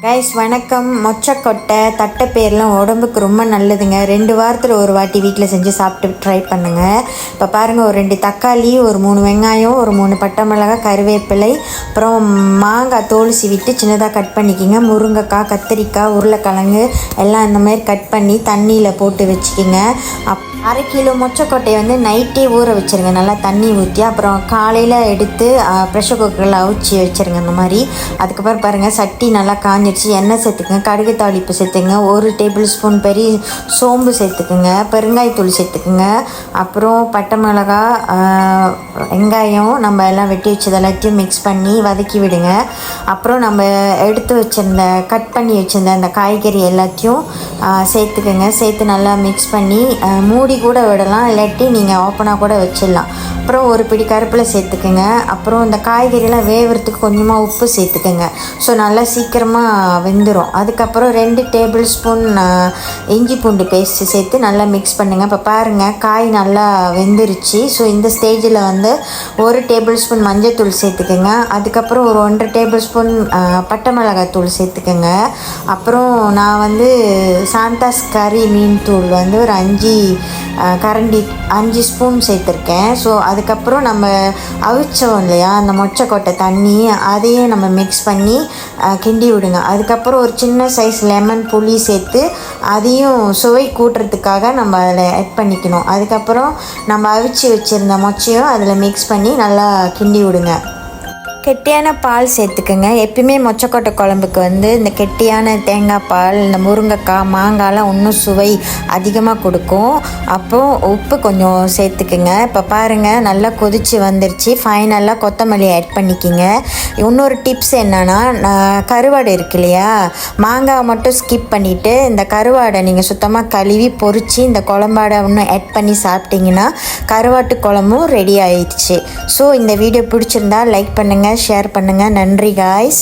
Guys வணக்கம். மொச்சக்கொட்டை தட்டைப்பயிரெலாம் உடம்புக்கு ரொம்ப நல்லதுங்க. 2 வாரத்தில் ஒரு வாட்டி வீட்டில் செஞ்சு சாப்பிட்டு ட்ரை பண்ணுங்கள். இப்போ பாருங்கள், ஒரு 2 தக்காளி, ஒரு 3 வெங்காயம், ஒரு 3 பட்டை மிளகாய், கருவேப்பிலை, அப்புறம் மாங்காய் தோல் சீவிட்டு சின்னதாக கட் பண்ணிக்கிங்க. முருங்கைக்காய், கத்திரிக்காய், உருளைக்கிழங்கு எல்லாம் இந்த மாதிரி கட் பண்ணி தண்ணியில் போட்டு வச்சுக்கிங்க. 1/2 கிலோ மொச்சக்கொட்டையை வந்து நைட்டே ஊற வச்சுருங்க, நல்லா தண்ணி ஊற்றி. அப்புறம் காலையில் எடுத்து ப்ரெஷர் குக்கரில் அவிச்சி வச்சுருங்க இந்த மாதிரி. அதுக்கப்புறம் பாருங்கள், சட்டி நல்லா காஞ்சிடுச்சு. எண்ணெய் சேர்த்துக்குங்க, கடுகு தாளிப்பு சேர்த்துங்க, 1 டேபிள் ஸ்பூன் பெரிய சோம்பு சேர்த்துக்குங்க, பெருங்காயத்தூள் சேர்த்துக்குங்க, அப்புறம் பட்டை மிளகாய், வெங்காயம் நம்ம எல்லாம் வெட்டி வச்சது எல்லாத்தையும் மிக்ஸ் பண்ணி வதக்கி விடுங்க. அப்புறம் நம்ம எடுத்து வச்சுருந்த கட் பண்ணி வச்சுருந்த அந்த காய்கறி எல்லாத்தையும் சேர்த்துக்குங்க. சேர்த்து நல்லா மிக்ஸ் பண்ணி மூடி கூட விடலாம், இல்லாட்டி நீங்கள் ஓப்பனாக கூட வச்சிடலாம். அப்புறம் ஒரு பிடி கருப்பில் சேர்த்துக்குங்க. அப்புறம் இந்த காய்கறியெல்லாம் வேகிறதுக்கு கொஞ்சமாக உப்பு சேர்த்துக்குங்க. ஸோ நல்லா சீக்கிரமாக வெந்துடும். அதுக்கப்புறம் 2 டேபிள் ஸ்பூன் இஞ்சி பூண்டு பேஸ்ட்டு சேர்த்து நல்லா மிக்ஸ் பண்ணுங்கள். இப்போ பாருங்கள், காய் நல்லா வெந்துருச்சு. ஸோ இந்த ஸ்டேஜில் வந்து 1 டேபிள் ஸ்பூன் மஞ்சள் தூள் சேர்த்துக்குங்க. அதுக்கப்புறம் ஒரு 1.5 டேபிள் ஸ்பூன் பட்டை மிளகாய் தூள் சேர்த்துக்குங்க. அப்புறம் நான் வந்து சாந்தாஸ் கறி மீன் தூள் வந்து ஒரு 5 ஸ்பூன் சேர்த்துருக்கேன். ஸோ அதுக்கப்புறம் நம்ம அவிச்சோம் இல்லையா அந்த மொச்சக்கொட்டை தண்ணி, அதையும் நம்ம மிக்ஸ் பண்ணி கிண்டி விடுங்க. அதுக்கப்புறம் ஒரு சின்ன சைஸ் லெமன் புளி சேர்த்து அதையும் சுவை கூட்டுறதுக்காக நம்ம அதில் ஆட் பண்ணிக்கணும். அதுக்கப்புறம் நம்ம அவிச்சு வச்சுருந்த மொச்சையும் அதில் மிக்ஸ் பண்ணி நல்லா கிண்டி விடுங்க. கெட்டியான பால் சேர்த்துக்குங்க. எப்பயுமே மொச்சக்கொட்டை குழம்புக்கு வந்து இந்த கெட்டியான தேங்காய் பால், இந்த முருங்கைக்காய், மாங்காய்லாம் இன்னும் சுவை அதிகமாக கொடுக்கும். அப்போது உப்பு கொஞ்சம் சேர்த்துக்குங்க. இப்போ பாருங்கள், நல்லா கொதித்து வந்துருச்சு. ஃபைனலாக கொத்தமல்லி ஆட் பண்ணிக்கிங்க. இன்னொரு டிப்ஸ் என்னென்னா, கருவாடு இருக்கு இல்லையா, மாங்காவை மட்டும் ஸ்கிப் பண்ணிவிட்டு இந்த கருவாடை நீங்கள் சுத்தமாக கழுவி பொரித்து இந்த குழம்பாடை இன்னும் ஆட் பண்ணி சாப்பிட்டிங்கன்னா கருவாட்டு குழம்பும் ரெடி ஆயிடுச்சு. ஸோ இந்த வீடியோ பிடிச்சிருந்தா லைக் பண்ணுங்கள், ஷேர் பண்ணுங்கள். நன்றி காய்ஸ்.